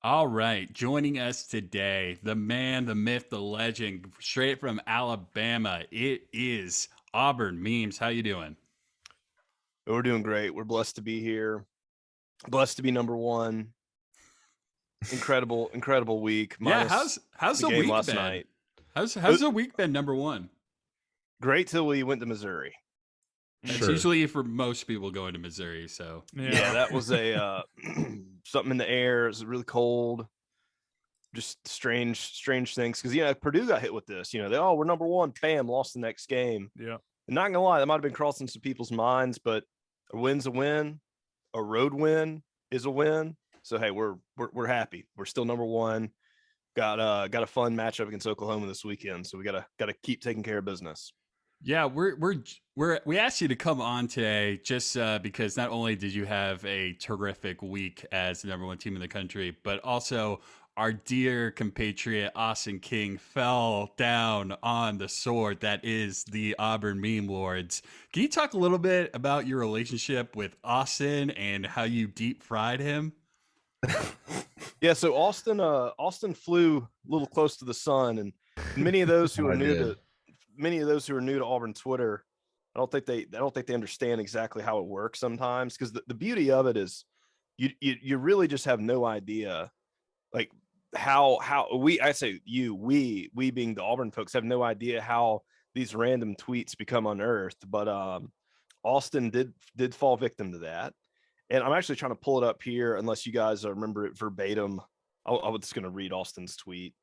All right, joining us today, the man, the myth, the legend, straight from Alabama. It is Auburn Memes. How you doing? We're doing great. We're blessed to be here. Blessed to be number one. Incredible week. Yeah, Minus how's the the game week last been? night. How's the week been? Number one. Great till we went to Missouri. That's Sure. usually for most people going to Missouri. So Yeah, that was a something in the air. It was really cold. Just strange things. Because Purdue got hit with this. We're number one. Bam, lost the next game. Yeah. And not gonna lie, that might have been crossing some people's minds, but a win's a win. A road win is a win. So hey, we're happy. We're still number one. Got a fun matchup against Oklahoma this weekend, so we gotta keep taking care of business. yeah, we asked you to come on today just because not only did you have a terrific week as the number one team in the country, but also our dear compatriot Austin King fell down on the sword that is the Auburn Meme Lords. Can you talk a little bit about your relationship with Austin and how you deep fried him? Yeah, so Austin flew a little close to the sun, and many of those who are new to Auburn Twitter, I don't think they understand exactly how it works sometimes, because the beauty of it is you really just have no idea, like how we being the Auburn folks have no idea how these random tweets become unearthed. But Austin did fall victim to that. And I'm actually trying to pull it up here, unless you guys remember it verbatim. I was just going to read Austin's tweet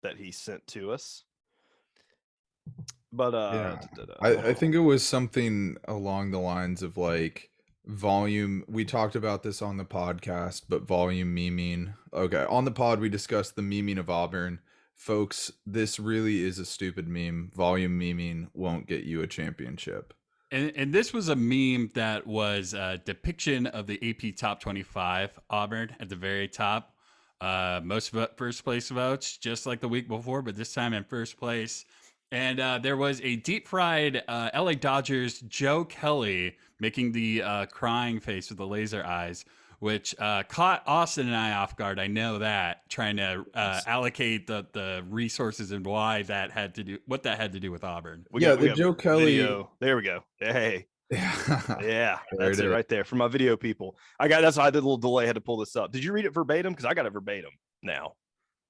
that he sent to us. But Yeah. I think it was something along the lines of like volume. We talked about this on the podcast, but volume memeing. Okay. On the pod, we discussed the memeing of Auburn. Folks, this really is a stupid meme. Volume memeing won't get you a championship. And this was a meme that was a depiction of the AP Top 25 Auburn at the very top. Most first place votes, just like the week before, but this time in first place. And there was a deep fried LA Dodgers Joe Kelly making the crying face with the laser eyes, which caught Austin and I off guard. I know that, trying to allocate the resources and what that had to do with Auburn. we got Joe Kelly. video. There we go. Hey. Yeah. Yeah, that's it right there for my video people. That's why I did a little delay. I had to pull this up. Did you read it verbatim? Because I got it verbatim now.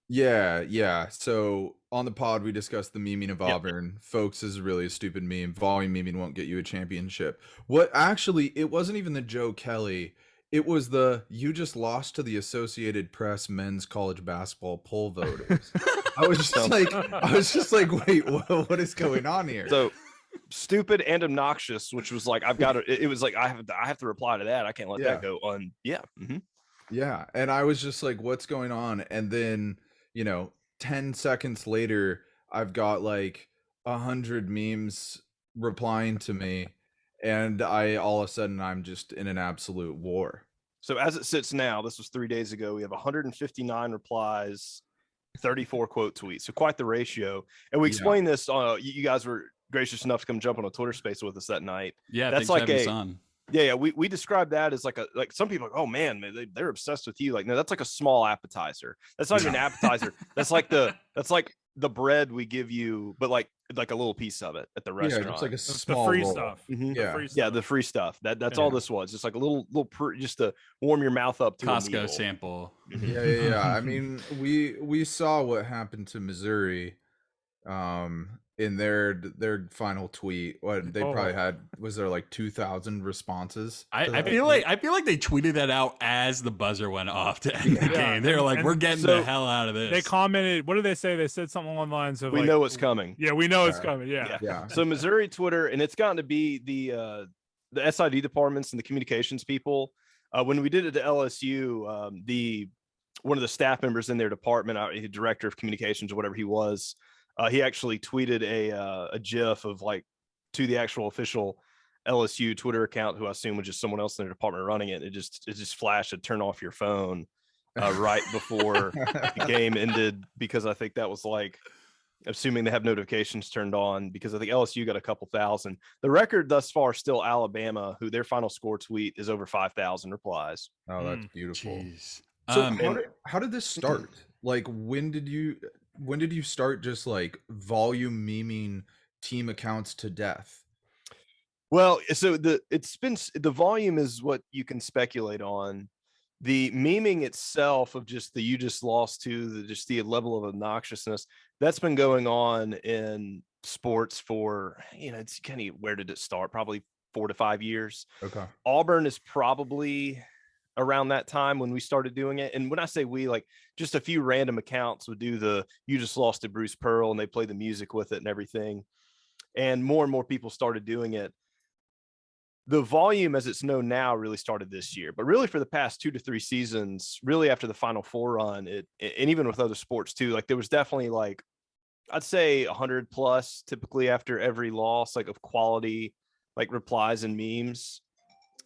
Yeah. So on the pod, we discussed the memeing of Yep. Auburn. Folks, this is really a stupid meme. Volume memeing won't get you a championship. What actually, it wasn't even the Joe Kelly. It was the you just lost to the Associated Press men's college basketball poll voters. I was just like, wait, what is going on here? So stupid and obnoxious, which was like it was like I have to reply to that. I can't let that go on. Yeah. Mm-hmm. Yeah, and I was just like, what's going on? And then 10 seconds later, I've got like 100 memes replying to me, and all of a sudden I'm just in an absolute war. So as it sits now, this was 3 days ago. We have 159 replies, 34 quote tweets. So quite the ratio. And we explained this. You guys were gracious enough to come jump on a Twitter space with us that night. Yeah, that's like yeah. We describe that as like some people are like, oh man, they're obsessed with you. Like, no, that's like a small appetizer. That's not even an appetizer. That's like the bread we give you, but like a little piece of it at the restaurant. Yeah, it's like a small the free roll. stuff. Mm-hmm. The free stuff. Yeah, the free stuff. That's all this was. Just like a little just to warm your mouth up to Costco a meal. sample. Yeah. I mean, we saw what happened to Missouri in their final tweet. What they probably had, was there like 2,000 responses? I feel like they tweeted that out as the buzzer went off to end the game. They were like, we're getting the hell out of this. They commented, what did they say? They said something along the lines of, we know it's coming. Yeah, we know it's coming. Yeah. So Missouri Twitter, and it's gotten to be the SID departments and the communications people. When we did it to LSU, one of the staff members in their department, director of communications or whatever he was, he actually tweeted a GIF of like to the actual official LSU Twitter account, who I assume was just someone else in their department running it. It just flashed to turn off your phone right before the game ended, because I think that was like, assuming they have notifications turned on, because I think LSU got a couple thousand. The record thus far still Alabama, who their final score tweet is over 5,000 replies. Oh, that's beautiful. Jeez. So And how did this start? Like, when did you start just like volume memeing team accounts to death? Well, so the volume is what you can speculate on. The memeing itself of just the you just lost to the level of obnoxiousness that's been going on in sports for, it's kind of, where did it start? Probably 4 to 5 years. Okay. Auburn is probably around that time when we started doing it. And when I say we, like, just a few random accounts would do the you just lost to Bruce Pearl, and they play the music with it and everything. And more people started doing it. The volume as it's known now really started this year, but really for the past 2 to 3 seasons, really after the Final Four run, and even with other sports too, like there was definitely, like, I'd say 100 plus typically after every loss, like, of quality, like, replies and memes.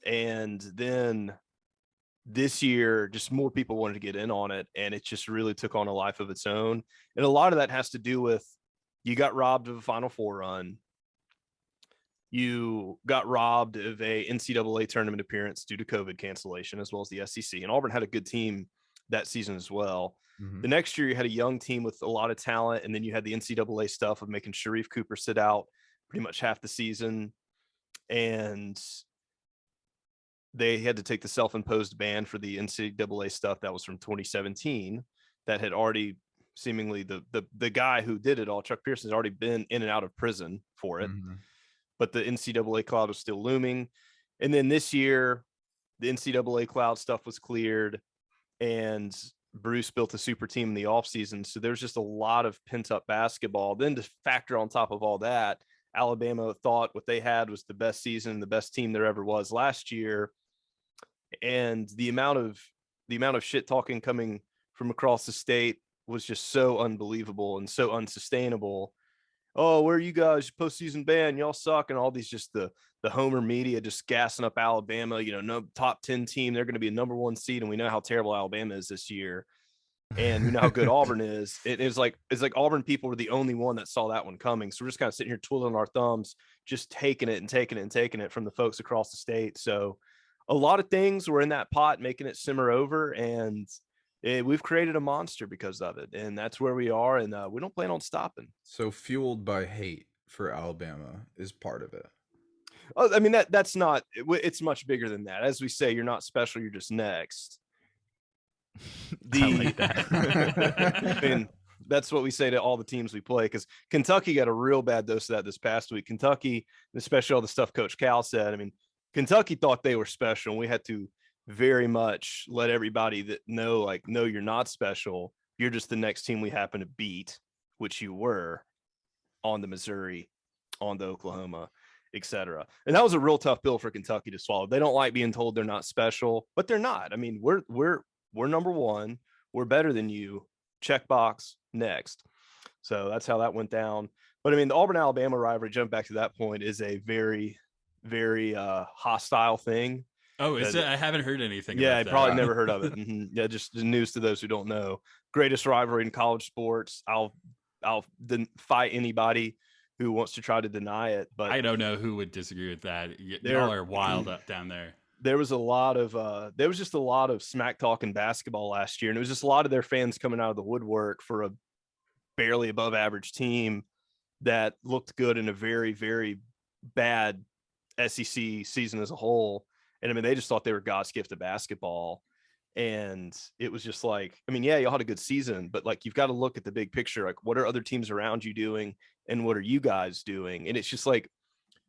And then this year, just more people wanted to get in on it, and it just really took on a life of its own. And a lot of that has to do with, you got robbed of a Final Four run. You got robbed of a NCAA tournament appearance due to COVID cancellation, as well as the SEC. And Auburn had a good team that season as well. Mhm. The next year, you had a young team with a lot of talent, and then you had the NCAA stuff of making Sharif Cooper sit out pretty much half the season. And they had to take the self-imposed ban for the NCAA stuff that was from 2017 that had already seemingly the guy who did it all, Chuck Pearson, has already been in and out of prison for it. Mhm. But the NCAA cloud was still looming. And then this year, the NCAA cloud stuff was cleared, and Bruce built a super team in the offseason. So there's just a lot of pent up basketball. Then to factor on top of all that, Alabama thought what they had was the best season, the best team there ever was last year. And the amount of shit talking coming from across the state was just so unbelievable and so unsustainable. Oh, where are you guys? Postseason ban, y'all suck, and all these, just the homer media just gassing up Alabama. No top 10 team, they're going to be a number 1 seed, and we know how terrible Alabama is this year, and we know how good Auburn is. It's like Auburn people were the only one that saw that one coming. So we're just kind of sitting here twiddling our thumbs, just taking it from the folks across the state. So a lot of things were in that pot, making it simmer over, and we've created a monster because of it, and that's where we are, and we don't plan on stopping. So fueled by hate for Alabama is part of it. Oh, I mean, that's not. It's much bigger than that. As we say, you're not special. You're just next. I like that. I mean, that's what we say to all the teams we play, because Kentucky got a real bad dose of that this past week. Kentucky, especially all the stuff Coach Cal said. I mean, Kentucky thought they were special, and we had to very much let everybody that know, like, no, you're not special. You're just the next team we happen to beat, which you were, on the Missouri, on the Oklahoma, etc. And that was a real tough pill for Kentucky to swallow. They don't like being told they're not special, but they're not. I mean, we're number 1. We're better than you. Check box, next. So that's how that went down. But I mean, the Auburn Alabama rivalry, jump back to that point, is a very, very hostile thing. Oh, is it? I haven't heard anything. Yeah, about I that. probably never heard of it. Yeah, just the news to those who don't know. Greatest rivalry in college sports. I'll fight anybody who wants to try to deny it. But I don't know who would disagree with that. Y'all are wild up down there. There was just a lot of smack talk in basketball last year, and it was just a lot of their fans coming out of the woodwork for a barely above average team that looked good in a very, very bad SEC season as a whole. And I mean, they just thought they were God's gift to basketball. And it was just like, I mean, yeah, y'all had a good season, but like, you've got to look at the big picture. Like, what are other teams around you doing, and what are you guys doing? And it's just like,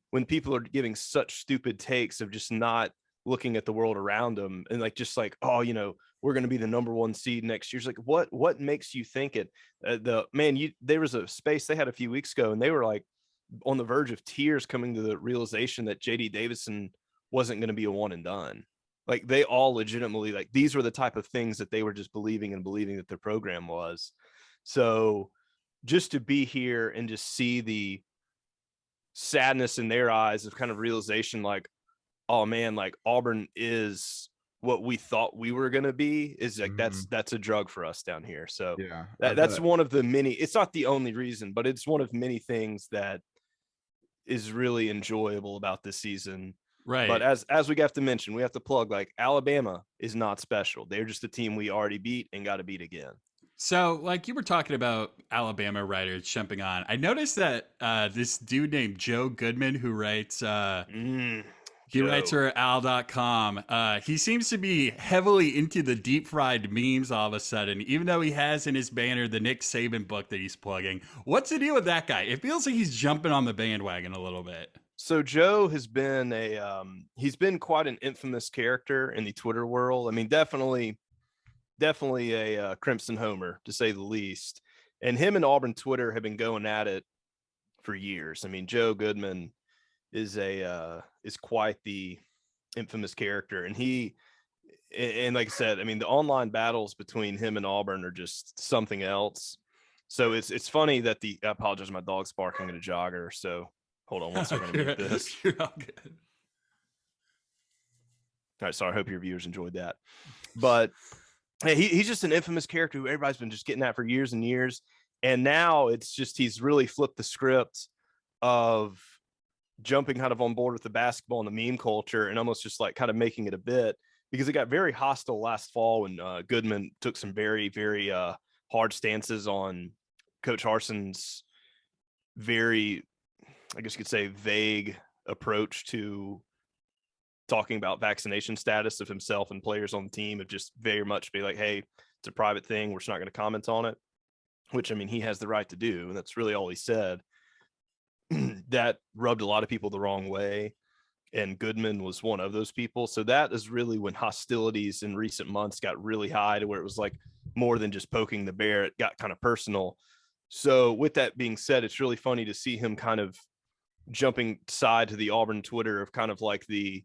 when people are giving such stupid takes of just not looking at the world around them, and like, just like, oh, we're going to be the number 1 seed next year. It's like, what makes you think it? There was a space they had a few weeks ago, and they were like on the verge of tears, coming to the realization that JD Davison wasn't going to be a one and done. Like, they all legitimately, like, these were the type of things that they were just believing that their program was. So just to be here and just see the sadness in their eyes of kind of realization, like, oh man, like, Auburn is what we thought we were going to be, is like, that's a drug for us down here. So yeah, that's one of the many, it's not the only reason, but it's one of many things that is really enjoyable about this season. Right. But as we have to mention, we have to plug, like, Alabama is not special. They're just a team we already beat and got to beat again. So, like you were talking about Alabama writers jumping on, I noticed that this dude named Joe Goodman, who writes, he writes for al.com, he seems to be heavily into the deep fried memes all of a sudden, even though he has in his banner the Nick Saban book that he's plugging. What's the deal with that guy? It feels like he's jumping on the bandwagon a little bit. So Joe has been he's been quite an infamous character in the Twitter world. I mean, definitely a Crimson Homer, to say the least. And him and Auburn Twitter have been going at it for years. I mean, Joe Goodman is quite the infamous character, and like I said, I mean, the online battles between him and Auburn are just something else. So it's funny that I apologize, my dog's barking at a jogger. So hold on one second, I'm gonna mute this. You're all good. All right, sorry. I hope your viewers enjoyed that. But hey, he's just an infamous character who everybody's been just getting at for years and years. And now it's just he's really flipped the script of jumping kind of on board with the basketball and the meme culture and almost just like kind of making it a bit, because it got very hostile last fall when Goodman took some very, very hard stances on Coach Harson's very, I guess you could say, vague approach to talking about vaccination status of himself and players on the team, of just very much be like, hey, it's a private thing, we're just not going to comment on it, which, I mean, he has the right to do, and that's really all he said. That rubbed a lot of people the wrong way, and Goodman was one of those people. So that is really when hostilities in recent months got really high, to where it was like more than just poking the bear, it got kind of personal. So with that being said, it's really funny to see him kind of jumping side to the Auburn Twitter of kind of like the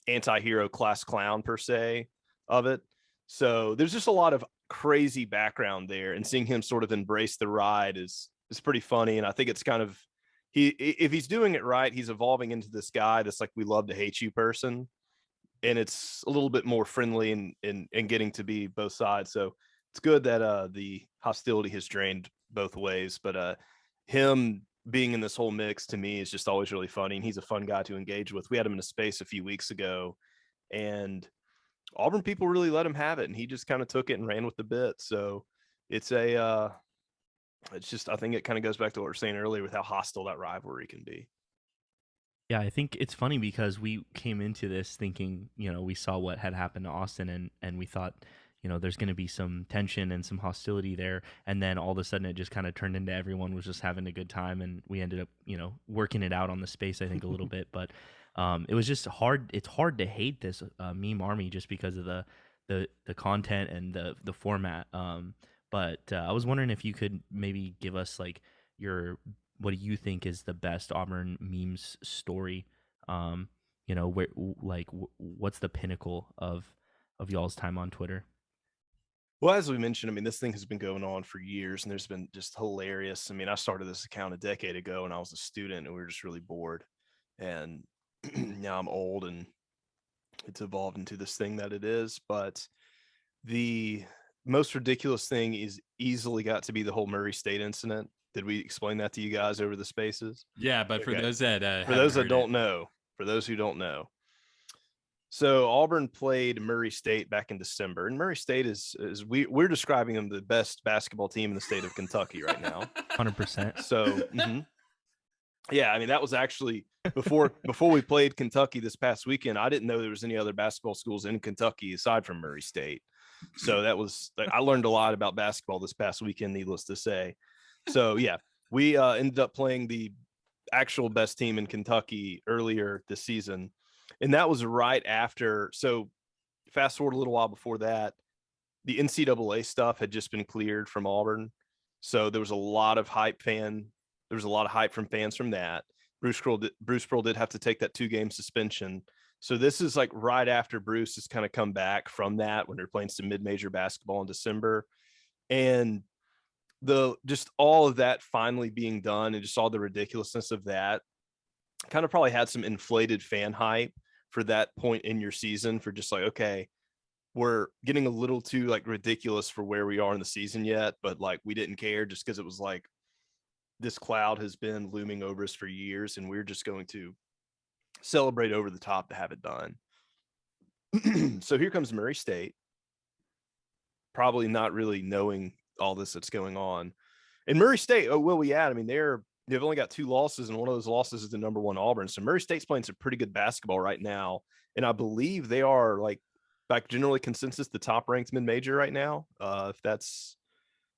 anti-hero class clown per se of it. So there's just a lot of crazy background there, and seeing him sort of embrace the ride is pretty funny. And I think it's kind of, if he's doing it right, he's evolving into this guy that's like, we love to hate you person. And it's a little bit more friendly and getting to be both sides. So it's good that the hostility has drained both ways. But him being in this whole mix, to me, is just always really funny. And he's a fun guy to engage with. We had him in a space a few weeks ago, and Auburn people really let him have it, and he just kind of took it and ran with the bit. So it's just, I think it kind of goes back to what we were saying earlier with how hostile that rivalry can be. Yeah, I think it's funny because we came into this thinking, we saw what had happened to Austin, and we thought, there's going to be some tension and some hostility there. And then all of a sudden it just kind of turned into everyone was just having a good time, and we ended up, working it out on the space, I think, a little bit. But it was just hard. It's hard to hate this meme army just because of the content and the format. But I was wondering if you could maybe give us like what do you think is the best Auburn memes story? What's the pinnacle of y'all's time on Twitter? Well, as we mentioned, I mean, this thing has been going on for years, and there's been just hilarious. I mean, I started this account a decade ago when I was a student, and we were just really bored. And now I'm old, and it's evolved into this thing that it is. But the most ridiculous thing is easily got to be the whole Murray State incident. Did we explain that to you guys over the spaces? Yeah, but for those that don't know, for those who don't know, so Auburn played Murray State back in December, and Murray State is we're describing them the best basketball team in the state of Kentucky right now. 100%. So yeah, I mean, that was actually before we played Kentucky this past weekend. I didn't know there was any other basketball schools in Kentucky aside from Murray State. So I learned a lot about basketball this past weekend, needless to say. So yeah, we ended up playing the actual best team in Kentucky earlier this season. And that was right after. So fast forward a little while before that, the NCAA stuff had just been cleared from Auburn. So there was a lot of hype from fans from that. Bruce Pearl did have to take that 2-game suspension. So this is like right after Bruce has kind of come back from that, when they're playing some mid-major basketball in December. And just all of that finally being done, and just all the ridiculousness of that kind of probably had some inflated fan hype for that point in your season, for just like, okay, we're getting a little too like ridiculous for where we are in the season yet, but like we didn't care, just because it was like this cloud has been looming over us for years, and we're just going to celebrate over the top to have it done. So here comes Murray State, probably not really knowing all this that's going on. And Murray State, where we at? I mean, they've only got 2 losses, and one of those losses is the number 1 Auburn. So Murray State's playing some pretty good basketball right now, and I believe they are like generally consensus the top ranked mid-major right now. If that's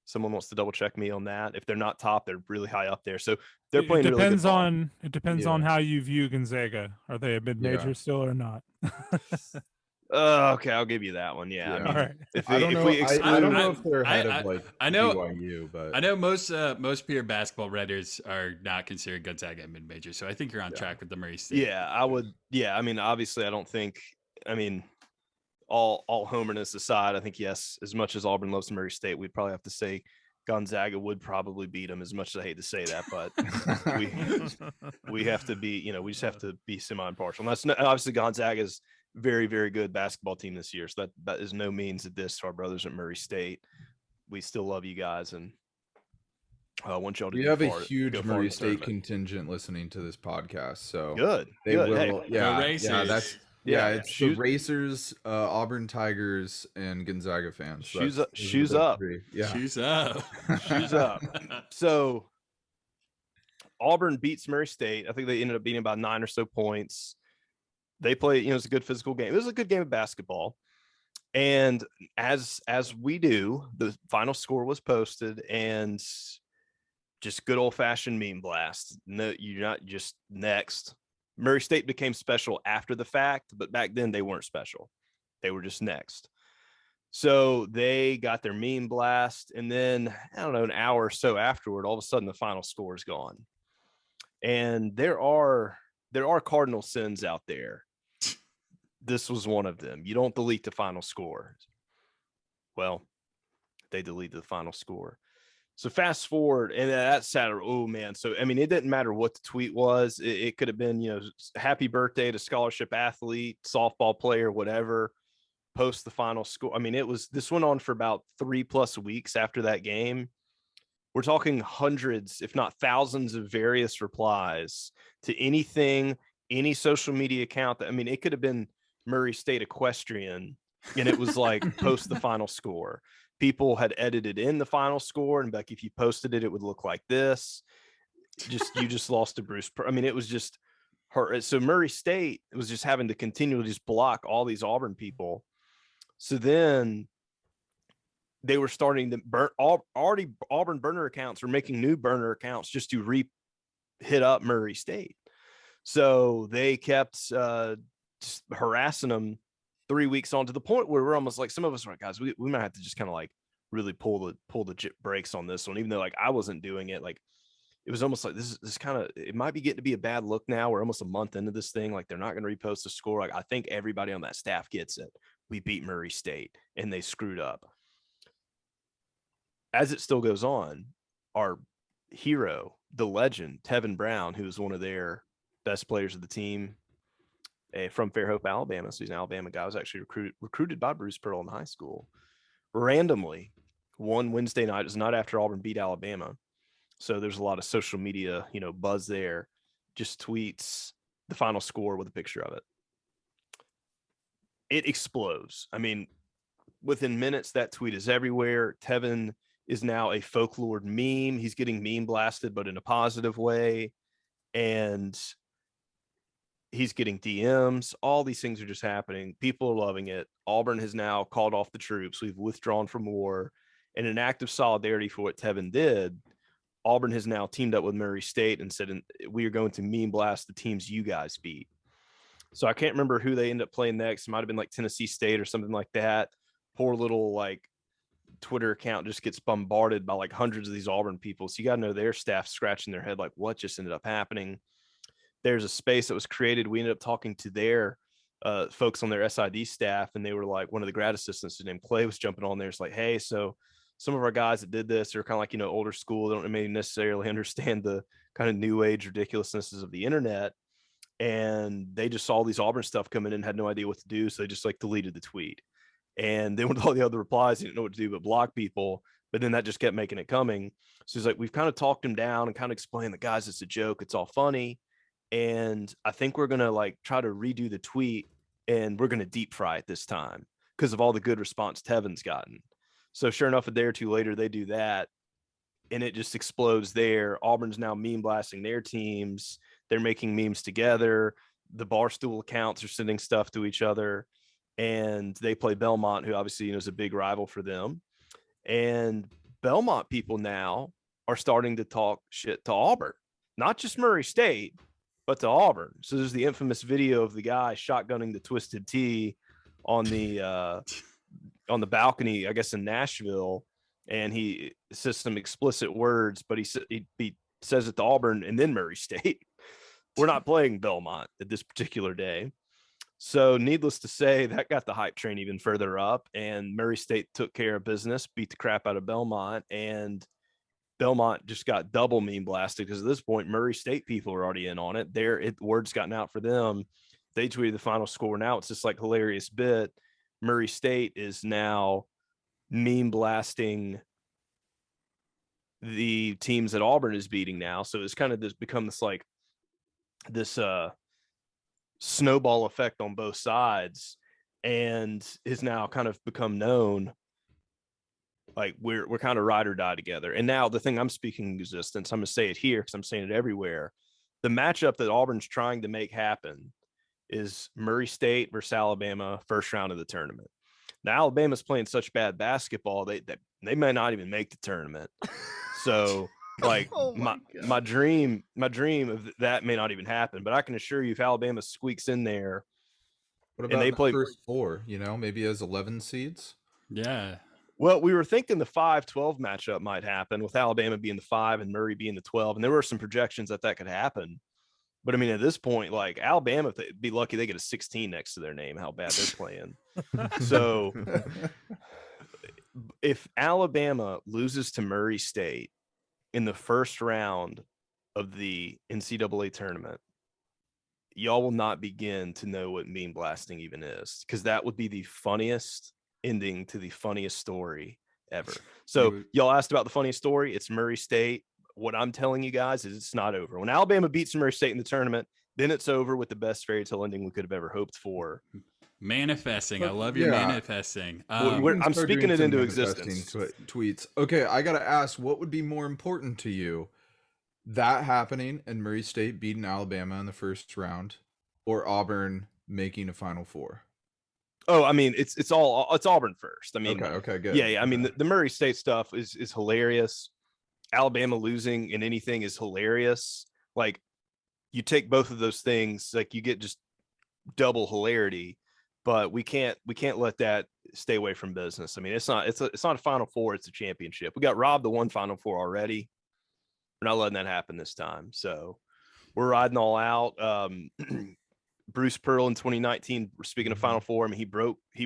someone wants to double check me on that. If they're not top, they're really high up there. So they're playing really good ball. It depends on how you view Gonzaga. Are they a mid-major still or not? Okay, I'll give you that one. Yeah. I mean, all right. I don't know if they're ahead of like BYU, but I know most peer basketball redders are not considered Gonzaga mid-major, so I think you're on track with the Murray State. Yeah, I would. Yeah, I mean, obviously, I don't think. I mean, all homerness aside, I think yes, as much as Auburn loves Murray State, we'd probably have to say Gonzaga would probably beat them. As much as I hate to say that, but we have to be. We just have to be semi-impartial. And that's not, obviously Gonzaga's very, very good basketball team this year. So that is no means a diss to our brothers at Murray State. We still love you guys, and I want y'all to. We have a huge Murray State contingent listening to this podcast, so good. They will. Hey, It's the Racers, Auburn Tigers, and Gonzaga fans. Shoes up. Shoes up. Yeah. Shoes up. Shoes up. So Auburn beats Murray State. I think they ended up beating about 9 or so points. They play, it's a good physical game. It was a good game of basketball. And as we do, the final score was posted, and just good old fashioned meme blast. No, you're not just next. Murray State became special after the fact, but back then they weren't special. They were just next. So they got their meme blast, and then I don't know, an hour or so afterward, all of a sudden the final score is gone. And there are cardinal sins out there. This was one of them. You don't delete the final score. Well, they deleted the final score. So fast forward, and that's Saturday. Oh man! So I mean, it didn't matter what the tweet was. It could have been, happy birthday to scholarship athlete, softball player, whatever. Post the final score. I mean, this went on for about 3+ weeks after that game. We're talking hundreds, if not thousands, of various replies to anything, any social media account. It could have been Murray State Equestrian, and it was like post the final score. People had edited in the final score, and like if you posted it, it would look like this. You just lost to Bruce. It was just her. So Murray State was just having to continually just block all these Auburn people. So then they were starting to burn. Already Auburn burner accounts were making new burner accounts just to hit up Murray State. So they kept just harassing them 3 weeks on, to the point where we're almost like, some of us are like, guys, we might have to just kind of like really pull the brakes on this one, even though like I wasn't doing it. Like it was almost like this kind of, it might be getting to be a bad look now. We're almost a month into this thing. Like they're not going to repost the score. Like I think everybody on that staff gets it. We beat Murray State and they screwed up. As it still goes on, our hero, the legend, Tevin Brown, who is one of their best players of the team, from Fairhope, Alabama. So he's an Alabama guy. Was actually recruited by Bruce Pearl in high school. Randomly, one Wednesday night, it was not after Auburn beat Alabama. So there's a lot of social media, buzz there. Just tweets the final score with a picture of it. It explodes. Within minutes, that tweet is everywhere. Tevin is now a folklore meme. He's getting meme blasted, but in a positive way. And he's getting DMs. All these things are just happening. People are loving it. Auburn has now called off the troops. We've withdrawn from war. In an act of solidarity for what Tevin did, Auburn has now teamed up with Murray State and said, we are going to meme blast the teams you guys beat. So I can't remember who they end up playing next. It might have been like Tennessee State or something like that. Poor little like Twitter account just gets bombarded by like hundreds of these Auburn people. So you got to know their staff scratching their head like, what just ended up happening? There's a space that was created. We ended up talking to their folks on their SID staff, and they were like, one of the grad assistants named Clay was jumping on there. It's like, hey, so some of our guys that did this are kind of like, older school. They don't maybe necessarily understand the kind of new age ridiculousnesses of the internet. And they just saw these Auburn stuff coming in and had no idea what to do. So they just like deleted the tweet. And then with all the other replies, he didn't know what to do but block people. But then that just kept making it coming. So he's like, we've kind of talked him down and kind of explained that, guys, it's a joke. It's all funny. and I think we're gonna like try to redo the tweet, and we're gonna deep fry it this time because of all the good response Tevin's gotten. So sure enough, a day or two later, they do that, and it just explodes there. Auburn's now meme blasting their teams. They're making memes together. The Barstool accounts are sending stuff to each other, and they play Belmont, who obviously is a big rival for them. And Belmont people now are starting to talk shit to Auburn, not just Murray State, but to Auburn. So there's the infamous video of the guy shotgunning the Twisted Tea on the balcony, I guess in Nashville, and he says some explicit words, but he says it to Auburn and then Murray State. We're not playing Belmont at this particular day. So needless to say, that got the hype train even further up, and Murray State took care of business, beat the crap out of Belmont, and Belmont just got double meme blasted because at this point, Murray State people are already in on it. Word's gotten out for them. They tweeted the final score. Now it's just like hilarious bit. Murray State is now meme blasting the teams that Auburn is beating now. So it's kind of become this snowball effect on both sides, and has now kind of become known like we're kind of ride or die together. And now the thing I'm speaking existence, I'm gonna say it here because I'm saying it everywhere. The matchup that Auburn's trying to make happen is Murray State versus Alabama, first round of the tournament. Now Alabama's playing such bad basketball, they may not even make the tournament. So like my dream of that may not even happen, but I can assure you if Alabama squeaks in there, What about and they the play first four, maybe as 11 seeds? Yeah. well, we were thinking the 5-12 matchup might happen with Alabama being the 5 and Murray being the 12, and there were some projections that could happen. But I mean, at this point, like Alabama, if they'd be lucky, they get a 16 next to their name, how bad they're playing. So if Alabama loses to Murray State in the first round of the NCAA tournament, y'all will not begin to know what meme blasting even is, because that would be the funniest ending to the funniest story ever. So y'all asked about the funniest story. It's Murray State. What I'm telling you guys is it's not over. When Alabama beats Murray State in the tournament, then it's over with the best fairy tale ending we could have ever hoped for. Manifesting. I love your manifesting. I'm speaking it into existence. Tweets. Okay, I got to ask, what would be more important to you? That happening and Murray State beating Alabama in the first round, or Auburn making a Final Four? Oh, I mean, it's Auburn first. I mean, okay, good. Yeah. I mean, the Murray State stuff is hilarious. Alabama losing in anything is hilarious. Like, you take both of those things, like you get just double hilarity. But we can't let that stay away from business. I mean, it's not a Final Four, it's a championship. We got robbed the one Final Four already. We're not letting that happen this time. So we're riding all out. Bruce Pearl in 2019, speaking of Final Four, I mean, he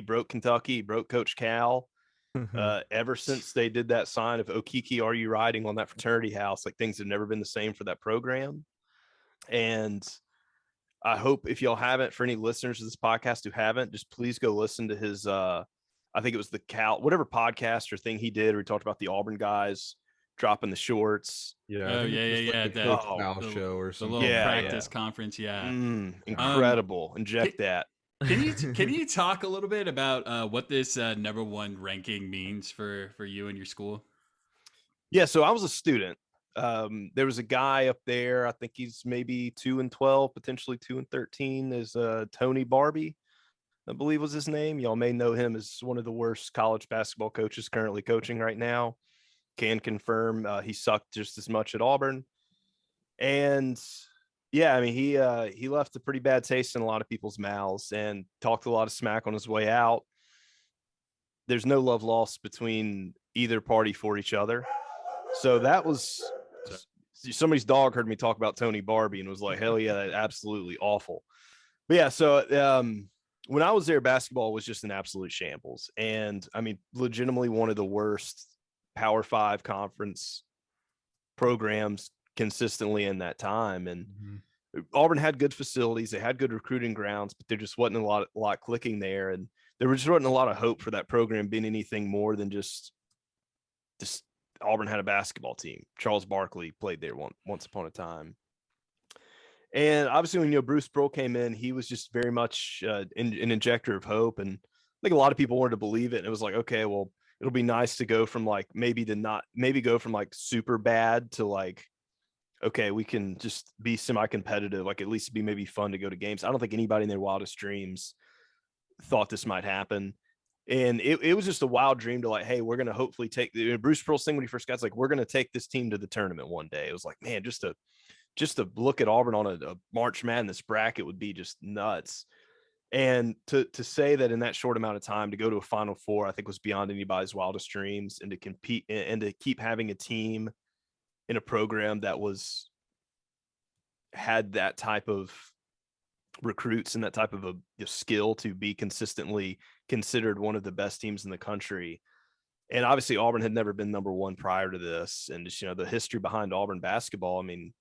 broke Kentucky, he broke Coach Cal. Ever since they did that sign of Okiki, are you riding on that fraternity house? Like, things have never been the same for that program. And I hope if y'all haven't, for any listeners of this podcast who haven't, just please go listen to his, I think it was the Cal, whatever podcast or thing he did, where he talked about the Auburn guys dropping the shorts. Yeah. The Cal show or something. The little practice conference. Yeah. Incredible. Inject that. Can you talk a little bit about what this number one ranking means for you and your school? Yeah, so I was a student. There was a guy up there, I think he's maybe 2-12, potentially 2-13, is Tony Barbie, I believe was his name. Y'all may know him as one of the worst college basketball coaches currently coaching right now. Can confirm he sucked just as much at Auburn. And yeah, I mean, he left a pretty bad taste in a lot of people's mouths and talked a lot of smack on his way out. There's no love lost between either party for each other. So that was, somebody's dog heard me talk about Tony Barbie and was like, hell yeah, that's absolutely awful. But yeah, so when I was there, basketball was just an absolute shambles. And I mean, legitimately one of the worst Power 5 conference programs consistently in that time. And Auburn had good facilities, they had good recruiting grounds, but there just wasn't a lot clicking there, and there just wasn't a lot of hope for that program being anything more than just Auburn had a basketball team. Charles Barkley played there once upon a time. And obviously, when Bruce Pearl came in, he was just very much an injector of hope, and I think a lot of people wanted to believe it. And it was like, okay, well, it'll be nice to go from like maybe go from like super bad to like, okay, we can just be semi-competitive, like at least be maybe fun to go to games. I don't think anybody in their wildest dreams thought this might happen. And it was just a wild dream to like, hey, we're going to hopefully take Bruce Pearl's thing when he first got, it's like, we're going to take this team to the tournament one day. It was like, man, just to look at Auburn on a March Madness bracket would be just nuts. And to say that in that short amount of time to go to a Final Four, I think was beyond anybody's wildest dreams. And to compete and to keep having a team in a program that had that type of recruits and that type of a skill to be consistently considered one of the best teams in the country. And obviously Auburn had never been number one prior to this. And just, the history behind Auburn basketball, I mean,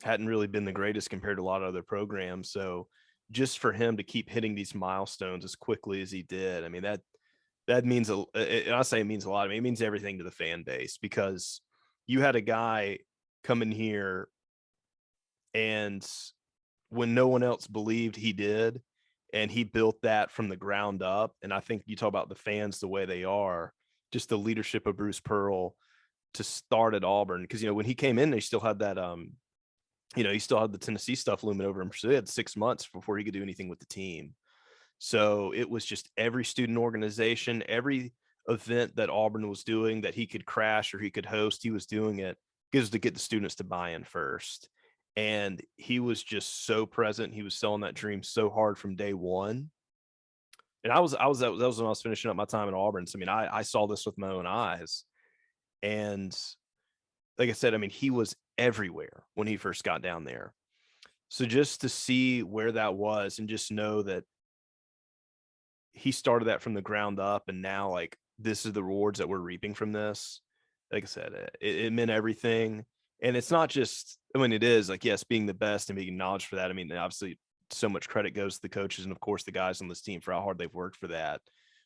hadn't really been the greatest compared to a lot of other programs. So just for him to keep hitting these milestones as quickly as he did, I mean, that means I say it means a lot. I mean, it means everything to the fan base, because you had a guy come in here and when no one else believed, he did, and he built that from the ground up. And I think you talk about the fans the way they are, just the leadership of Bruce Pearl to start at Auburn, because when he came in, they still had that he still had the Tennessee stuff looming over him. So he had 6 months before he could do anything with the team. So it was just every student organization, every event that Auburn was doing that he could crash or he could host, he was doing it because to get the students to buy in first. And he was just so present. He was selling that dream so hard from day one. And that was when I was finishing up my time at Auburn. So, I mean, I saw this with my own eyes. And like I said, I mean, he was everywhere when he first got down there. So just to see where that was and just know that he started that from the ground up, and now like this is the rewards that we're reaping from this. Like I said, it meant everything. And it's not just, I mean, it is like, yes, being the best and being acknowledged for that. I mean, obviously so much credit goes to the coaches and of course the guys on this team for how hard they've worked for that.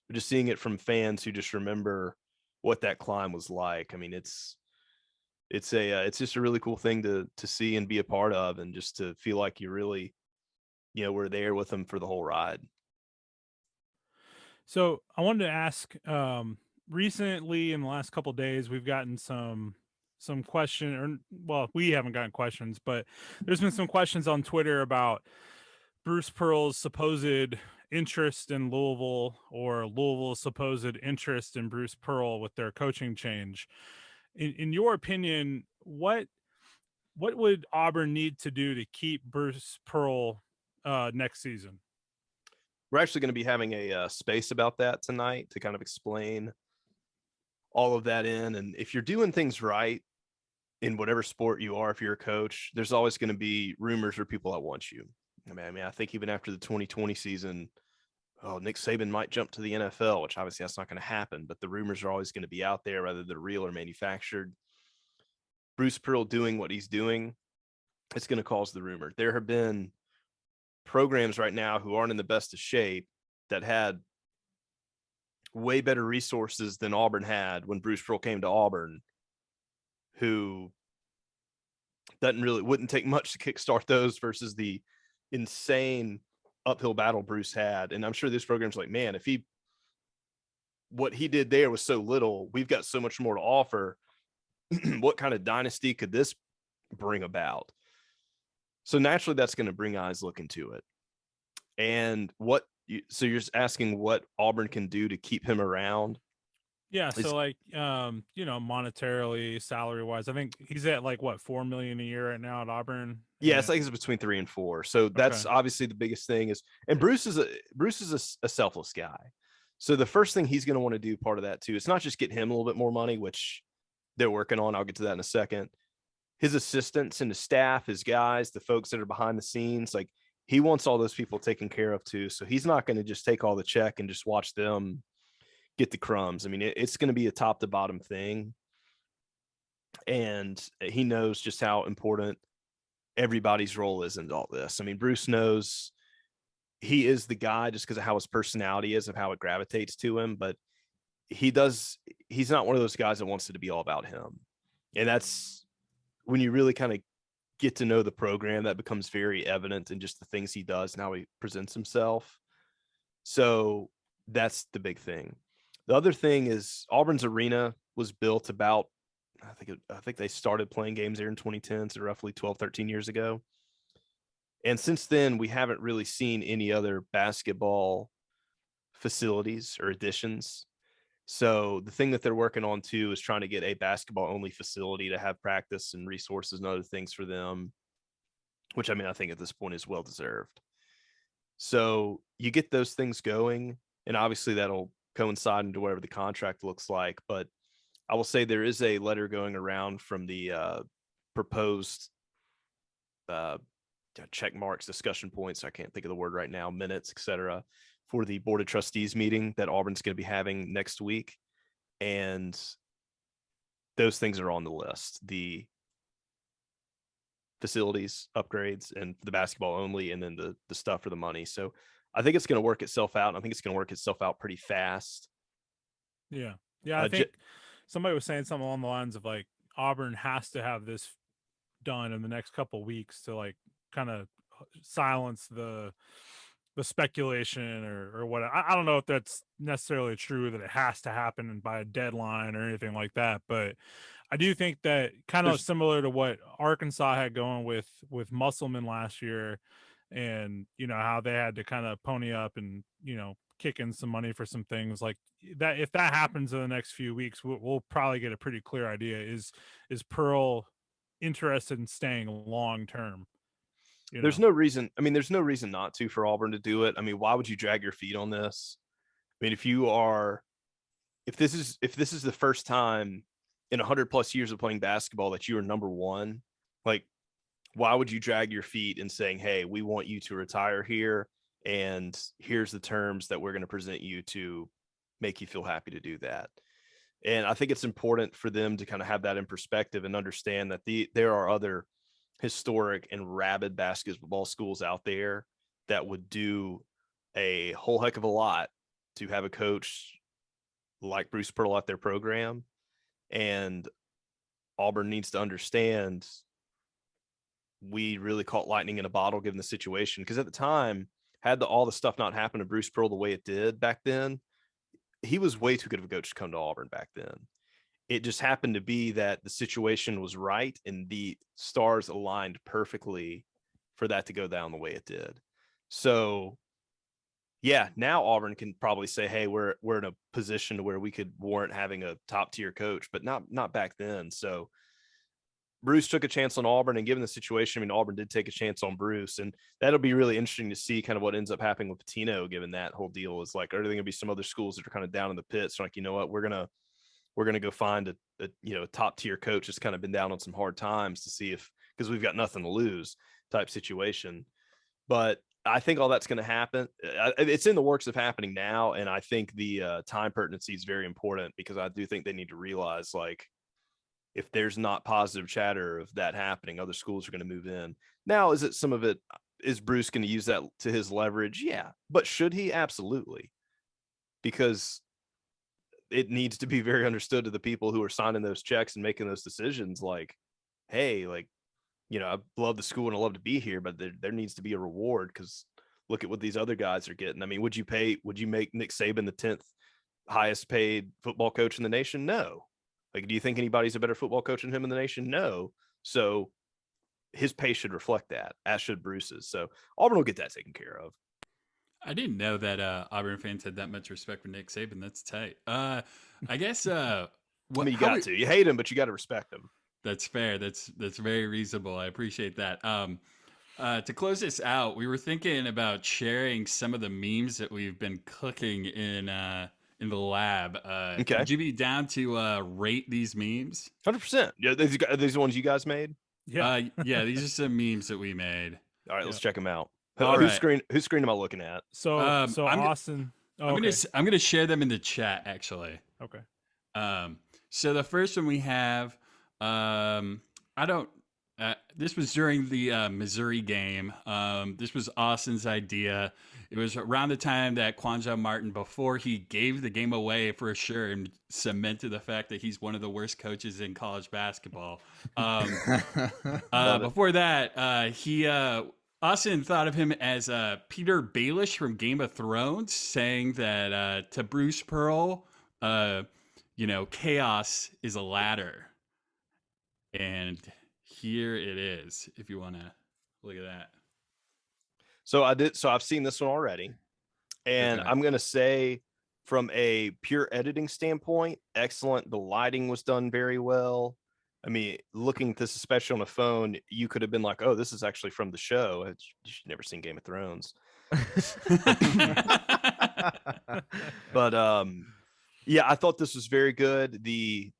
But just seeing it from fans who just remember what that climb was like. I mean, it's just a really cool thing to see and be a part of, and just to feel like you really, were there with them for the whole ride. So I wanted to ask, recently in the last couple of days, we've gotten some question, or well, we haven't gotten questions, but there's been some questions on Twitter about Bruce Pearl's supposed interest in Louisville, or Louisville's supposed interest in Bruce Pearl with their coaching change. In your opinion, what would Auburn need to do to keep Bruce Pearl next season? We're actually going to be having a space about that tonight to kind of explain all of that in. And if you're doing things right in whatever sport you are, if you're a coach, there's always going to be rumors or people that want you. I mean, I think even after the 2020 season, Nick Saban might jump to the NFL, which obviously that's not going to happen, but the rumors are always going to be out there, whether they're real or manufactured. Bruce Pearl doing what he's doing, it's going to cause the rumor. There have been programs right now who aren't in the best of shape that had way better resources than Auburn had when Bruce Pearl came to Auburn, who wouldn't take much to kickstart those versus the insane uphill battle Bruce had. And I'm sure this program's like, man, what he did there was so little, we've got so much more to offer. What kind of dynasty could this bring about? So naturally that's going to bring eyes looking to it. And so you're just asking what Auburn can do to keep him around? Yeah, so like monetarily, salary wise, I think he's at like what, $4 million a year right now at Auburn. Yeah, it's like it's between 3 and 4. So that's obviously the biggest thing is, and Bruce is a selfless guy. So the first thing he's going to want to do, part of that too, it's not just get him a little bit more money, which they're working on. I'll get to that in a second. His assistants and his staff, his guys, the folks that are behind the scenes, like he wants all those people taken care of too. So he's not going to just take all the check and just watch them get the crumbs. I mean, it's going to be a top to bottom thing. And he knows just how important everybody's role is in all this. I mean, Bruce knows he is the guy just because of how his personality is, of how it gravitates to him. But he's not one of those guys that wants it to be all about him. And that's when you really kind of get to know the program, that becomes very evident in just the things he does and how he presents himself. So that's the big thing. The other thing is Auburn's arena was built about, I think they started playing games there in 2010, so roughly 12, 13 years ago. And since then, we haven't really seen any other basketball facilities or additions. So the thing that they're working on too is trying to get a basketball only facility to have practice and resources and other things for them, which I mean, I think at this point is well deserved. So you get those things going, and obviously that'll coincide into whatever the contract looks like. But I will say there is a letter going around from the proposed check marks, discussion points, I can't think of the word right now, minutes, etc., for the Board of Trustees meeting that Auburn's going to be having next week. And those things are on the list. The facilities upgrades and the basketball only, and then the stuff for the money. So I think it's going to work itself out. I think it's going to work itself out pretty fast. Yeah. I think somebody was saying something along the lines of like Auburn has to have this done in the next couple of weeks to like kind of silence the speculation or what. I don't know if that's necessarily true that it has to happen by a deadline or anything like that, but I do think that kind of similar to what Arkansas had going with Musselman last year, and how they had to kind of pony up and kick in some money for some things like that. If that happens in the next few weeks, we'll probably get a pretty clear idea. Is Pearl interested in staying long term? There's no reason. I mean, there's no reason not to for Auburn to do it. I mean, why would you drag your feet on this? I mean, if this is the first time in 100+ years of playing basketball that you are number one, like, why would you drag your feet in saying, hey, we want you to retire here, and here's the terms that we're going to present you to make you feel happy to do that? And I think it's important for them to kind of have that in perspective and understand that there are other historic and rabid basketball schools out there that would do a whole heck of a lot to have a coach like Bruce Pearl at their program. And Auburn needs to understand we really caught lightning in a bottle given the situation. Because at the time, had all the stuff not happened to Bruce Pearl the way it did back then, he was way too good of a coach to come to Auburn back then. It just happened to be that the situation was right and the stars aligned perfectly for that to go down the way it did. So yeah, now Auburn can probably say, hey, we're in a position to where we could warrant having a top tier coach, but not back then. So Bruce took a chance on Auburn, and given the situation, I mean, Auburn did take a chance on Bruce, and that'll be really interesting to see kind of what ends up happening with Pitino, given that whole deal is like, are there going to be some other schools that are kind of down in the pits? So like, you know what, we're going to go find a top tier coach that's kind of been down on some hard times to see if, because we've got nothing to lose type situation. But I think all that's going to happen. It's in the works of happening now. And I think the time pertinency is very important, because I do think they need to realize, like, if there's not positive chatter of that happening, other schools are going to move in. Now, is Bruce going to use that to his leverage? Yeah. But should he? Absolutely. Because it needs to be very understood to the people who are signing those checks and making those decisions. Like, hey, like, I love the school and I love to be here, but there needs to be a reward, because look at what these other guys are getting. I mean, would you make Nick Saban the 10th highest paid football coach in the nation? No. Like, do you think anybody's a better football coach than him in the nation? No. So his pay should reflect that, as should Bruce's. So Auburn will get that taken care of. I didn't know that Auburn fans had that much respect for Nick Saban. That's tight. I guess I mean, you hate him, but you got to respect him. That's fair. That's very reasonable. I appreciate that. To close this out, we were thinking about sharing some of the memes that we've been cooking in the lab. Okay. Would you be down to rate these memes? 100%. Yeah, these are the ones you guys made? Yeah. Yeah, these are some memes that we made. All right, let's check them out. Whose screen am I looking at? So Austin. I'm gonna share them in the chat, actually. Okay. So the first one we have, this was during the Missouri game. This was Austin's idea. It was around the time that Quanjo Martin, before he gave the game away for sure and cemented the fact that he's one of the worst coaches in college basketball. Before that, Austin thought of him as Peter Baelish from Game of Thrones, saying that to Bruce Pearl, chaos is a ladder. And here it is, if you want to look at that. So I've seen this one already. And Okay. I'm going to say, from a pure editing standpoint, excellent. The lighting was done very well. I mean, looking at this, especially on a phone, you could have been like, oh, this is actually from the show. You've never seen Game of Thrones. But yeah, I thought this was very good. The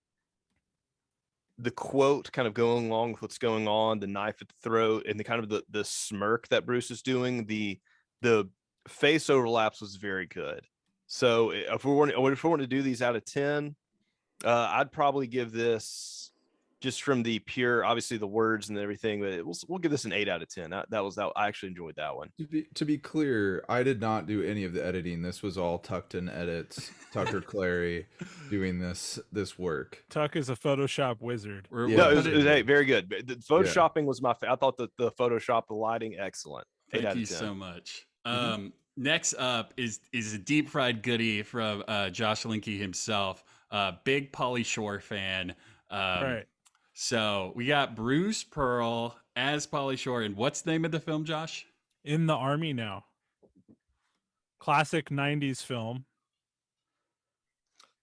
quote kind of going along with what's going on, the knife at the throat, and the kind of the smirk that Bruce is doing, the face overlaps was very good. So if we want to do these out of 10, I'd probably give this, just from the pure, obviously the words and everything, but we'll give this an 8 out of 10. That I actually enjoyed that one. To be clear, I did not do any of the editing. This was all tucked in edits. Tucker Clary doing this work. Tuck is a Photoshop wizard. No, it was hey, very good. The photoshopping was my I thought that the Photoshop, the lighting, excellent. Thank you so much. Next up is a deep fried goodie from Josh Linke himself, big Pauly Shore fan. Right. So we got Bruce Pearl as Pauly Shore, and what's the name of the film, Josh? In the Army Now. Classic 90s film.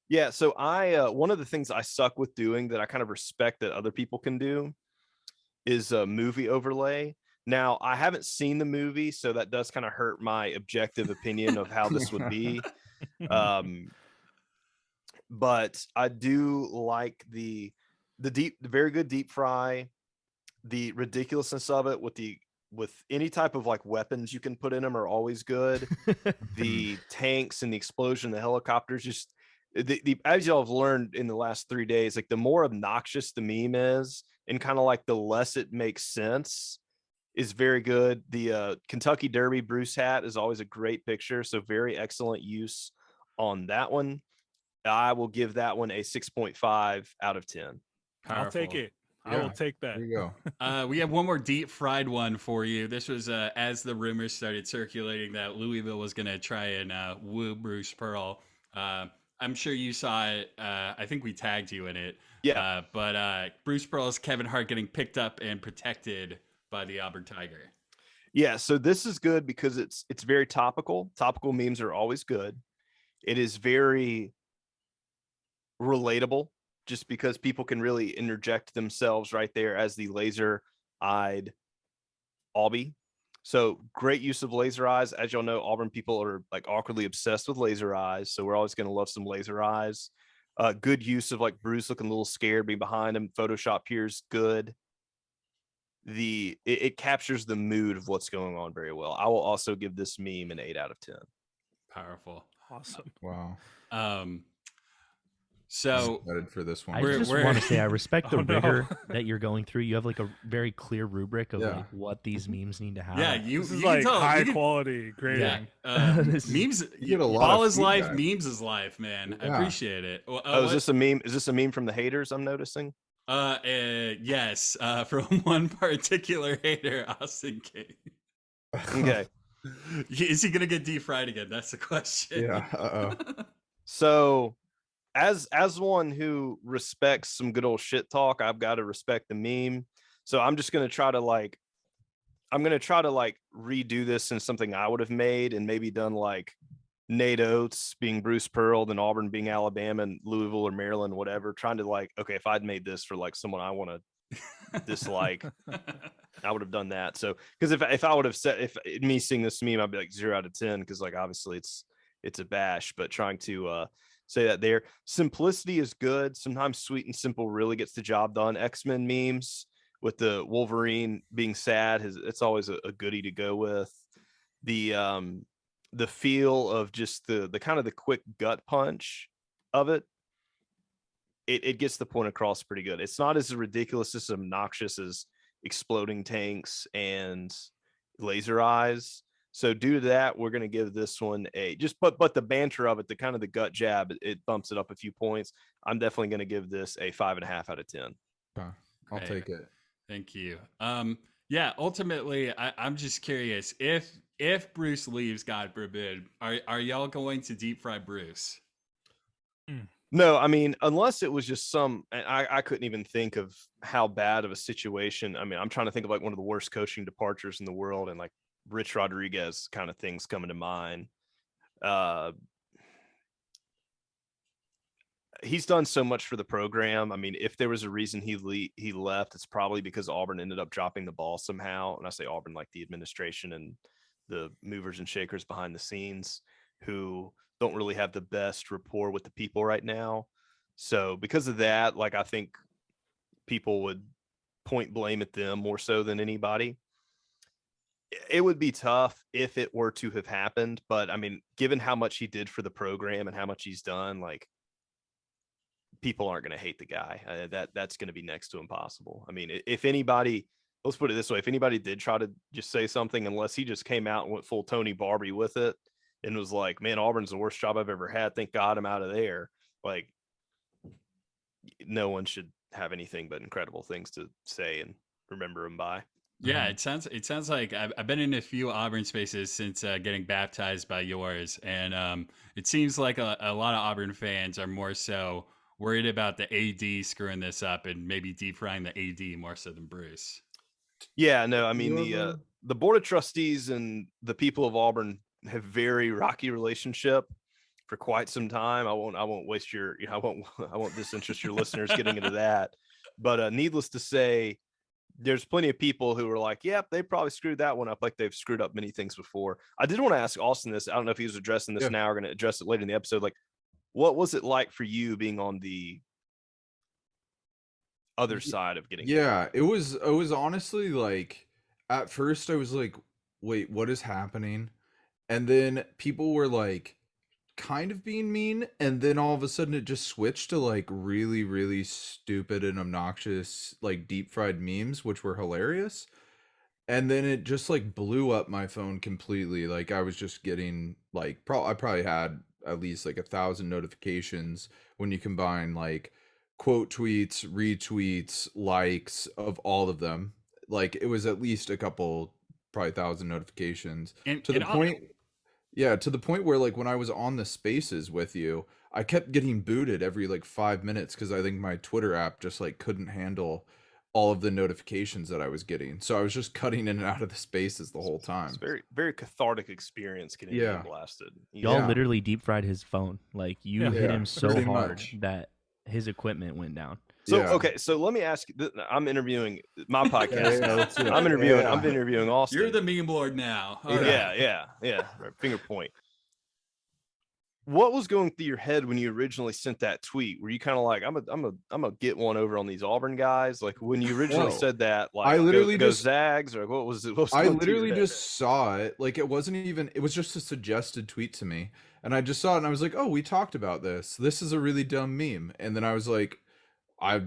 Yeah, so I one of the things I suck with doing that I kind of respect that other people can do is a movie overlay. Now, I haven't seen the movie, so that does kind of hurt my objective opinion of how this would be. But I do like the very good deep fry, the ridiculousness of it with any type of like weapons you can put in them are always good. The tanks and the explosion, the helicopters, just the as y'all have learned in the last 3 days, like the more obnoxious the meme is and kind of like the less it makes sense is very good. The Kentucky Derby Bruce hat is always a great picture, so very excellent use on that one. I will give that one a 6.5 out of 10. Powerful. I'll take it. Yeah, I will take that. There you go. We have one more deep fried one for you. This was as the rumors started circulating that Louisville was going to try and woo Bruce Pearl. I'm sure you saw it. I think we tagged you in it. Yeah. But Bruce Pearl's Kevin Hart getting picked up and protected by the Auburn Tiger. Yeah, so this is good because it's very topical. Topical memes are always good. It is very relatable, just because people can really interject themselves right there as the laser-eyed Aubie. So great use of laser eyes. As y'all know, Auburn people are like awkwardly obsessed with laser eyes, so we're always going to love some laser eyes. Good use of like Bruce looking a little scared, being behind him. Photoshop here is good. It captures the mood of what's going on very well. I will also give this meme an 8 out of 10. Powerful. Awesome. Wow. So excited for this one. I just want to say I respect the rigor that you're going through. You have like a very clear rubric of like what these memes need to have. yeah, This is like high quality grading. Memes. You get a lot ball of is life. feedback. Memes is life, man. I Yeah. appreciate it. Is this a meme? Is this a meme from the haters I'm noticing? Yes, from one particular hater, Austin King. Okay. Is he gonna get deep fried again? That's the question. Yeah. So as one who respects some good old shit talk, I've got to respect the meme. So I'm just going to try to redo this in something I would have made and maybe done like Nate Oates being Bruce Pearl, then Auburn being Alabama, and Louisville or Maryland, whatever, trying to like, okay, if I'd made this for like someone I want to dislike, I would have done that. So, because if I would have said, if me seeing this meme, I'd be like 0 out of 10, because like obviously it's a bash, but trying to say that there. Simplicity is good. Sometimes sweet and simple really gets the job done. X-Men memes with the Wolverine being sad, it's always a goodie to go with. The feel of just the kind of the quick gut punch of it, it gets the point across pretty good. It's not as ridiculous, as obnoxious as exploding tanks and laser eyes, So due to that, we're going to give this one a but the banter of it, the kind of the gut jab, it bumps it up a few points. I'm definitely going to give this a 5.5 out of 10. I'll Great. take it. Thank you. Yeah, ultimately, I'm just curious if Bruce leaves, God forbid, are y'all going to deep fry Bruce? No, I mean, unless it was just I couldn't even think of how bad of a situation. I mean, I'm trying to think of like one of the worst coaching departures in the world, and like Rich Rodriguez kind of things coming to mind. He's done so much for the program. I mean, if there was a reason he left, it's probably because Auburn ended up dropping the ball somehow. And I say Auburn, like the administration and the movers and shakers behind the scenes, who don't really have the best rapport with the people right now. So because of that, like, I think people would point blame at them more so than anybody. It would be tough if it were to have happened, but I mean, given how much he did for the program and how much he's done, like, people aren't going to hate the guy. That's going to be next to impossible. I mean, if anybody, let's put it this way, if anybody did try to just say something, unless he just came out and went full Tony Barbie with it and was like, man, Auburn's the worst job I've ever had, thank God I'm out of there. Like, no one should have anything but incredible things to say and remember him by. Yeah, it sounds like I've been in a few Auburn spaces since getting baptized by yours, and it seems like a lot of Auburn fans are more so worried about the AD screwing this up and maybe deep frying the AD more so than Bruce. Yeah, no, I mean, the board of trustees and the people of Auburn have very rocky relationship for quite some time. I won't waste your, I won't disinterest your listeners getting into that. But needless to say, there's plenty of people who are like, yep, they probably screwed that one up, like they've screwed up many things before. I did want to ask Austin this. I don't know if he was addressing this now or going to address it later in the episode. Like, what was it like for you being on the other side of getting it was honestly, like, at first I was like, wait, what is happening? And then people were like kind of being mean, and then all of a sudden it just switched to like really, really stupid and obnoxious, like, deep fried memes, which were hilarious. And then it just like blew up my phone completely. Like, I was just getting like I probably had at least like 1,000 notifications when you combine like quote tweets, retweets, likes of all of them. Like, it was at least a couple, probably 1,000 notifications, to the point. Yeah, to the point where, like, when I was on the spaces with you, I kept getting booted every like 5 minutes because I think my Twitter app just like couldn't handle all of the notifications that I was getting. So I was just cutting in and out of the spaces the whole time. It's very, very cathartic experience getting blasted. Y'all literally deep fried his phone. Like, you hit him so pretty hard much that his equipment went down. So okay, so let me ask you. I'm interviewing my podcast. I'm interviewing Austin. You're the meme lord now. Yeah. Right, finger point. What was going through your head when you originally sent that tweet? Were you kind of like, I'm gonna get one over on these Auburn guys? Like, when you originally said that, like, I literally go just Zags, or what was it? I literally just saw it. Like, it wasn't even, it was just a suggested tweet to me, and I just saw it and I was like, oh, we talked about this. This is a really dumb meme. And then I was like, I,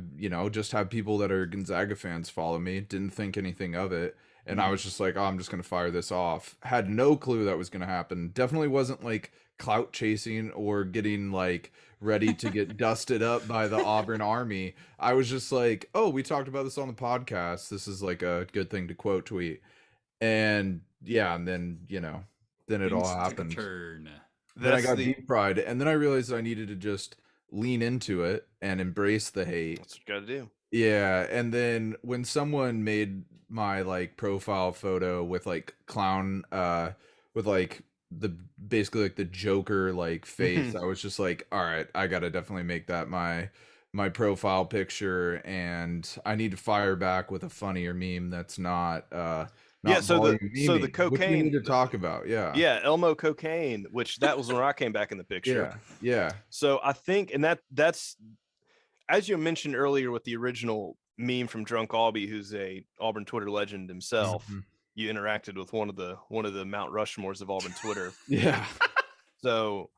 just have people that are Gonzaga fans follow me, didn't think anything of it. And I was just like, oh, I'm just going to fire this off. Had no clue that was going to happen. Definitely wasn't like clout chasing or getting like ready to get dusted up by the Auburn army. I was just like, oh, we talked about this on the podcast. This is like a good thing to quote tweet. And yeah, and then, then it all happened. Then I got deep fried. And then I realized I needed to just lean into it and embrace the hate. That's what you gotta do. Yeah, and then when someone made my like profile photo with like clown with like the basically like the Joker like face, I was just like, all right, I gotta definitely make that my profile picture, and I need to fire back with a funnier meme that's not so the cocaine, which we need to talk about. Elmo cocaine, which that was where I came back in the picture. Yeah. So I think, and that's, as you mentioned earlier with the original meme from Drunk Albie, who's a Auburn Twitter legend himself. You interacted with one of the Mount Rushmores of Auburn Twitter. Yeah. So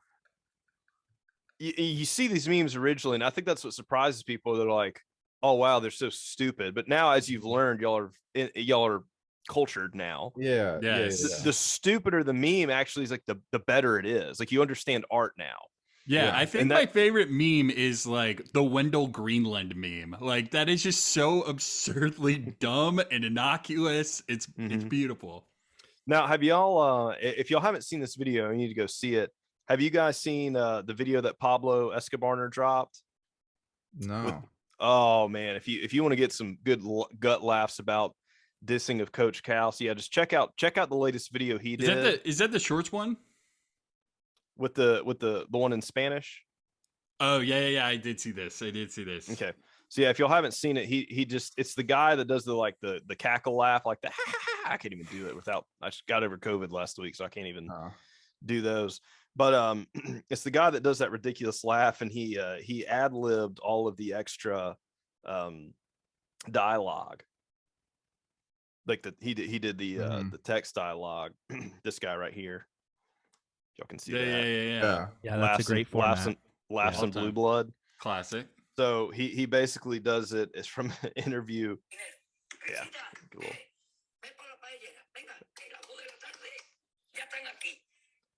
you see these memes originally, and I think that's what surprises people. They're like, oh wow, they're so stupid. But now, as you've learned, y'all are cultured now. Yeah, Yes. The stupider the meme actually is, like the better it is. Like you understand art now. Yeah, Yeah. I think And my that- favorite meme is like the Wendell Greenland meme. Like that is just so absurdly dumb and innocuous. It's Mhm. beautiful. Now, have y'all? If y'all haven't seen this video, you need to go see it. Have you guys seen the video that Pablo Escobar dropped? No. Oh man, if you want to get some good gut laughs about dissing of Coach Cal, so yeah, just check out the latest video he did Is that the shorts one? with the one in Spanish. Oh yeah. I did see this. Okay. So yeah, if y'all haven't seen it, he just, it's the guy that does the cackle laugh, like the I can't even do it without, I just got over COVID last week, so I can't even do those. But it's the guy that does that ridiculous laugh, and he ad-libbed all of the extra dialogue. Like he did the text dialogue. This guy right here. Y'all can see that. Yeah. Yeah, that's a great format. Laughs Yeah. in blue blood. Classic. So he basically does it. It's from an interview. Yeah. Cool.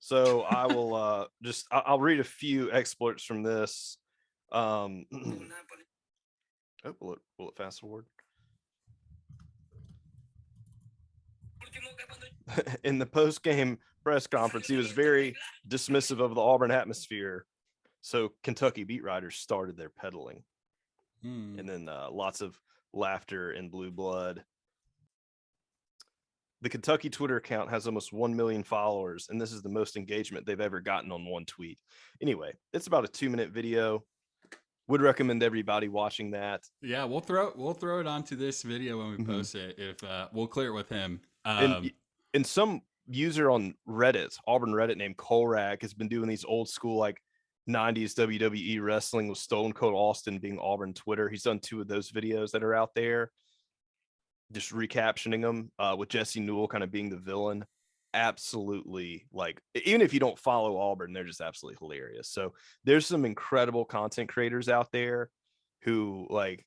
So I will I'll read a few excerpts from this. Oh, will it fast forward? In the post-game press conference, he was very dismissive of the Auburn atmosphere. So Kentucky beat writers started their peddling. And then lots of laughter and blue blood. The Kentucky Twitter account has almost 1 million followers, and this is the most engagement they've ever gotten on one tweet. Anyway, it's about a 2-minute video. Would recommend everybody watching that. Yeah, we'll throw it onto this video when we post it. If we'll clear it with him. And some user on Reddit, Auburn Reddit, named Colrag, has been doing these old school like 90s WWE wrestling with Stone Cold Austin being Auburn Twitter. He's done 2 of those videos that are out there, just recaptioning them with Jesse Newell kind of being the villain. Absolutely, like, even if you don't follow Auburn, they're just absolutely hilarious. So there's some incredible content creators out there who, like,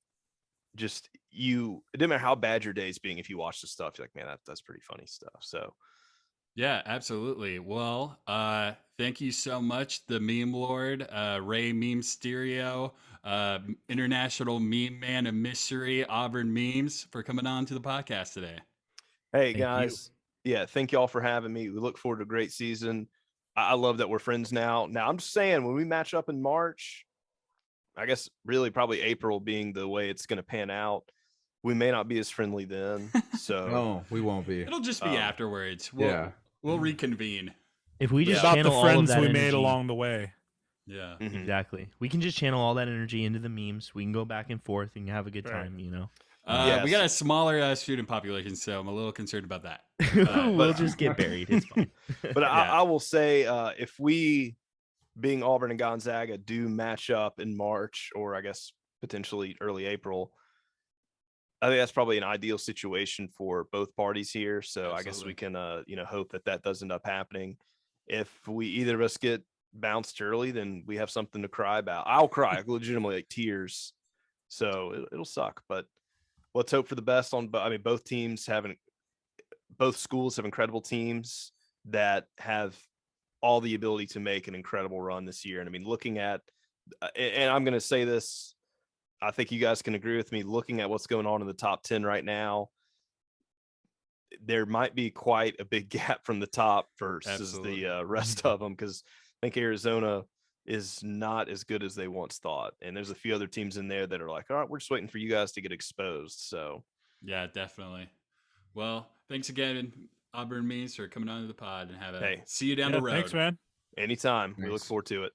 just, it doesn't matter how bad your day's being, if you watch the stuff, you're like, man, that's pretty funny stuff. So yeah, absolutely. Well, thank you so much, the meme lord, Ray Meme Stereo, international meme man of mystery, Auburn Memes, for coming on to the podcast today. hey guys, yeah, thank y'all for having me. We look forward to a great season. I love that we're friends now. Now I'm just saying, when we match up in March, I guess really probably April being the way it's going to pan out, we may not be as friendly then. So No, we won't be. It'll just be afterwards. We'll reconvene. If we just About channel the all of friends that we energy, made along the way. Yeah. exactly. We can just channel all that energy into the memes. We can go back and forth and have a good time, you know. We got a smaller student population, so I'm a little concerned about that. We'll just get buried. It's fine. But I will say, if we, being Auburn and Gonzaga, do match up in March, or I guess potentially early April, I think that's probably an ideal situation for both parties here. So I guess we can, hope that does end up happening. If we, either of us, get bounced early, then we have something to cry about. I'll cry legitimately, like tears. So it'll suck, but let's hope for the best both teams both schools have incredible teams that have all the ability to make an incredible run this year. And I mean, looking at, and I'm going to say this, I think you guys can agree with me, looking at what's going on in the top 10 right now, there might be quite a big gap from the top versus the rest of them, because I think Arizona is not as good as they once thought. And there's a few other teams in there that are like, all right, we're just waiting for you guys to get exposed. So yeah, definitely. Well, thanks again, Auburn Memes, for coming on to the pod, and see you down the road. Thanks, man. anytime. Thanks. We look forward to it.